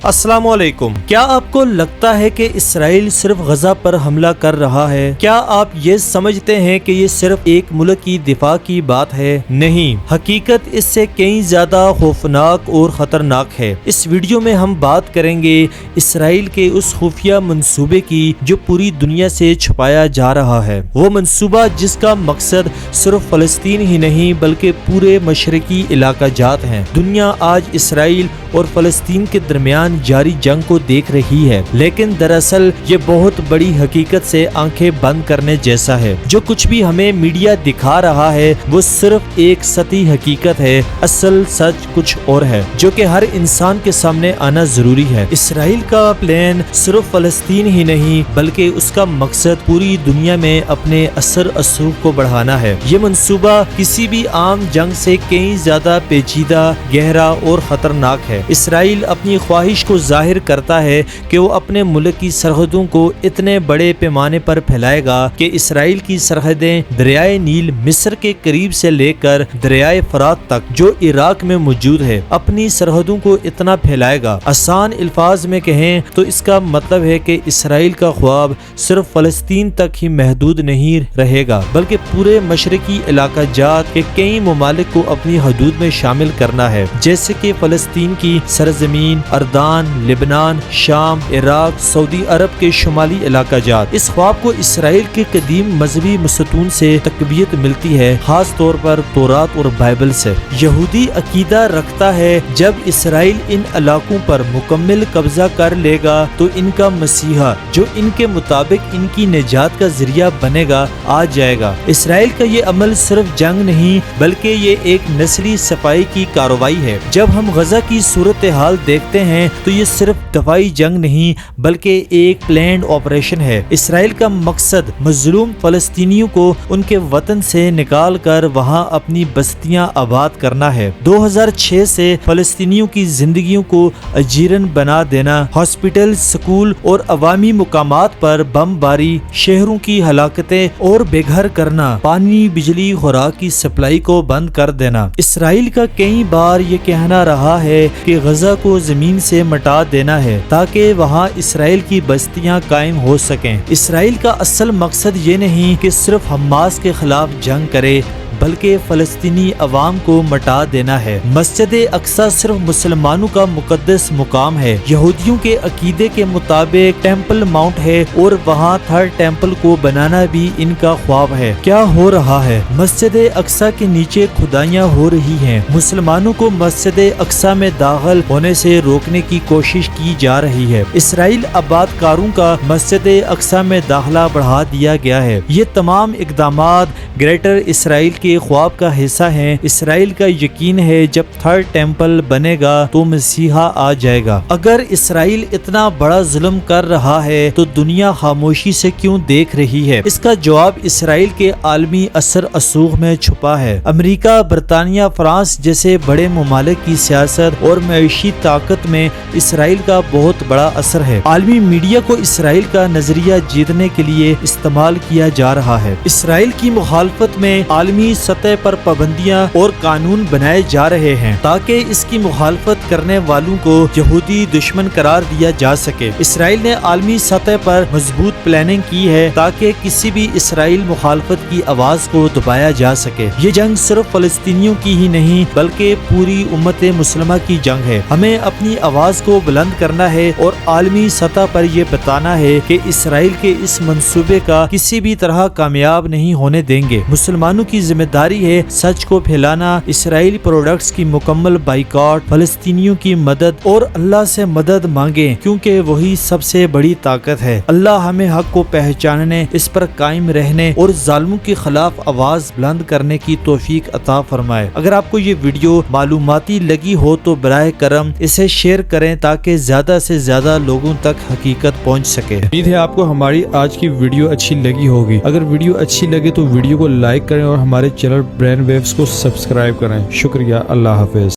अस्सलाम वालेकुम। क्या आपको लगता है कि इसराइल सिर्फ गजा पर हमला कर रहा है? क्या आप ये समझते हैं कि ये सिर्फ एक मुल्क की दिफा की बात है? नहीं, हकीकत इससे कई ज्यादा खौफनाक और खतरनाक है। इस वीडियो में हम बात करेंगे इसराइल के उस खुफिया मंसूबे की जो पूरी दुनिया से छुपाया जा रहा है। वो मंसूबा जिसका मकसद सिर्फ फलस्तीन ही नहीं बल्कि पूरे मशरकी इलाका जात है। दुनिया आज इसराइल और फलस्तीन के दरमियान जारी जंग को देख रही है, लेकिन दरअसल ये बहुत बड़ी हकीकत से आंखें बंद करने जैसा है। जो कुछ भी हमें मीडिया दिखा रहा है वो सिर्फ एक सतही हकीकत है, असल सच कुछ और है जो कि हर इंसान के सामने आना जरूरी है। इसराइल का प्लान सिर्फ फलस्तीन ही नहीं बल्कि उसका मकसद पूरी दुनिया में अपने असर असरूफ को बढ़ाना है। ये मंसूबा किसी भी आम जंग से कई ज्यादा पेचीदा, गहरा और खतरनाक है। इसराइल अपनी ख्वाहिश को जाहिर करता है कि वो अपने मुल्क की सरहदों को इतने बड़े पैमाने पर फैलाएगा कि इसराइल की सरहदें दरियाए नील मिस्र के करीब से लेकर दरियाए फरात तक जो इराक में मौजूद है अपनी सरहदों को इतना फैलाएगा। आसान अल्फाज में कहें तो इसका मतलब है कि इसराइल का ख्वाब सिर्फ फलस्तीन तक ही महदूद नहीं रहेगा बल्कि पूरे मशरकी इलाका जात के कई ममालिक को अपनी हदूद में शामिल करना है, जैसे कि फलस्तीन की सरजमीन, अर्दान, लिबनान, शाम, इराक, सऊदी अरब के शुमाली इलाका जात। इस ख्वाब को इसराइल के कदीम मजहबी मसतून से तकबीयत मिलती है, खास तौर पर तौरात और बाइबल से। यहूदी अकीदा रखता है जब इसराइल इन इलाकों पर मुकम्मल कब्जा कर लेगा तो इनका मसीहा जो इनके मुताबिक इनकी निजात का जरिया बनेगा आ जाएगा। इसराइल का ये अमल सिर्फ जंग नहीं बल्कि ये एक नस्ली सफाई की कार्रवाई है। जब हम गजा की सूरत हाल देखते हैं तो ये सिर्फ दफाई जंग नहीं बल्कि एक प्लान्ड ऑपरेशन है। इसराइल का मकसद मजलूम फलस्तीनियों को उनके वतन से निकाल कर वहाँ अपनी बस्तियां आबाद करना है। 2006 से फलस्तीनियों की जिंदगियों को अजीरन बना देना, हॉस्पिटल, स्कूल और अवामी मुकामात पर बमबारी, शहरों की हलाकतें और बेघर करना, पानी, बिजली, खुराक की सप्लाई को बंद कर देना। इसराइल का कई बार ये कहना रहा है कि गजा को जमीन से मटा देना है ताकि वहाँ इसराइल की बस्तियां कायम हो सकें। इसराइल का असल मकसद ये नहीं कि सिर्फ हमास के खिलाफ जंग करे बल्कि फलस्तीनी अवाम को मटा देना है। मस्जिद अक्सा सिर्फ मुसलमानों का मुकद्दस मुकाम है। यहूदियों के अकीदे के मुताबिक टेम्पल माउंट है और वहाँ थर्ड टेम्पल को बनाना भी इनका ख्वाब है। क्या हो रहा है? मस्जिद अक्सा के नीचे खुदाइयाँ हो रही हैं। मुसलमानों को मस्जिद अक्सा में दाखिल होने से रोकने की कोशिश की जा रही है। इसराइल आबादकारों का मस्जिद अक्सा में दाखिला बढ़ा दिया गया है। ये तमाम इक़दामात ग्रेटर इसराइल के ख्वाब का हिस्सा हैं। इसराइल का यकीन है जब थर्ड टेम्पल बनेगा तो मसीहा आ जाएगा। अगर इसराइल इतना बड़ा जुल्म कर रहा है तो दुनिया खामोशी से क्यों देख रही है? इसका जवाब इसराइल के आलमी असर असूख में छुपा है। अमेरिका, बरतानिया, फ्रांस जैसे बड़े ममालिक की सियासत और मईशी ताकत में इसराइल का बहुत बड़ा असर है। आलमी मीडिया को इसराइल का नजरिया जीतने के लिए इस्तेमाल किया जा रहा है। इसराइल की मुखालफत में आलमी सतह पर पाबंदियां और कानून बनाए जा रहे हैं ताकि इसकी मुखालफत करने वालों को यहूदी दुश्मन करार दिया जा सके। इसराइल ने आलमी सतह पर मजबूत प्लानिंग की है ताकि किसी भी इसराइल मुखालफत की आवाज को दबाया जा सके। ये जंग सिर्फ फलस्तीनियों की ही नहीं बल्कि पूरी उम्मत मुस्लिमा की जंग है। हमें अपनी आवाज को बुलंद करना है और आलमी सतह पर यह बताना है कि इसराइल के इस मंसूबे का किसी भी तरह कामयाब नहीं होने देंगे। मुसलमानों की जिम्मेदारी है सच को फैलाना, इसराइली प्रोडक्ट्स की मुकम्मल बाइकॉट, फलस्तीनियों की मदद और अल्लाह से मदद मांगे क्योंकि वही सबसे बड़ी ताकत है। अल्लाह हमें हक को पहचानने, इस पर कायम रहने और जालिमों के खिलाफ आवाज बुलंद करने की तौफीक अता फरमाए। अगर आपको ये वीडियो मालूमाती लगी हो तो बराए करम इसे शेयर करें ताकि ज्यादा से ज्यादा लोगों तक हकीकत पहुँच सके। उम्मीद है आपको हमारी आज की वीडियो अच्छी लगी होगी। अगर वीडियो अच्छी लगे तो वीडियो को लाइक करें और हमारे चैनल ब्रेन वेव्स को सब्सक्राइब करें। शुक्रिया। अल्लाह हाफिज।